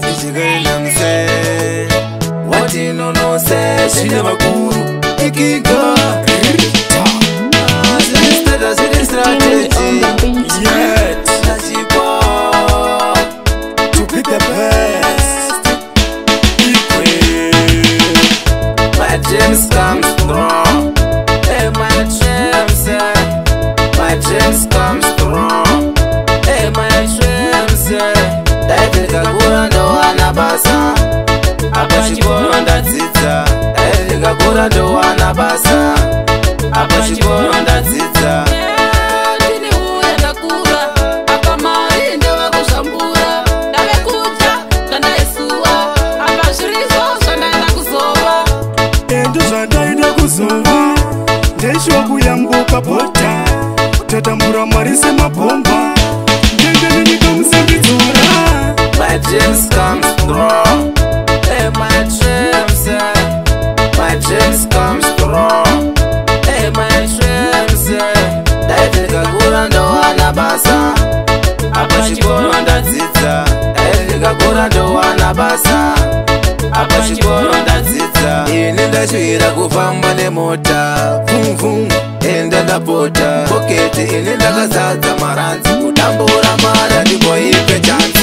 Sishikaina mse Wati nono se Shine makuru Ikiga Zili strategy Yet Najibo To be the best My dreams come strong Hey my dreams My dreams come strong Hey my dreams Life ikakura ndo wanabasa Apa chikoro ndadzidza Life ikakura ndo wanabasa Apa chikoro ndadzidza Ndini uya ndakura Apa mari ndewa kushambura Ndave kuta zvandaisuwa Apa zvirizo zvandaenda kuzova Endo zvandaenda kuzova Ndeshoku yambuka bota Kutatambura mari semabhomba Ndenge nenyika musandidzora My dreams come strong Hey my dreams My dreams come strong Hey my dreams Life ikakura ndo wanabasa Apa chikoro ndadzidza Life ikakura ndo wanabasa Apa chikoro ndadzidza Ini ndashuvira kufamba nemota Vum vum Enda ndapota Poketi ini ndakazadza maranzi Kudambura mara ndimboipe chance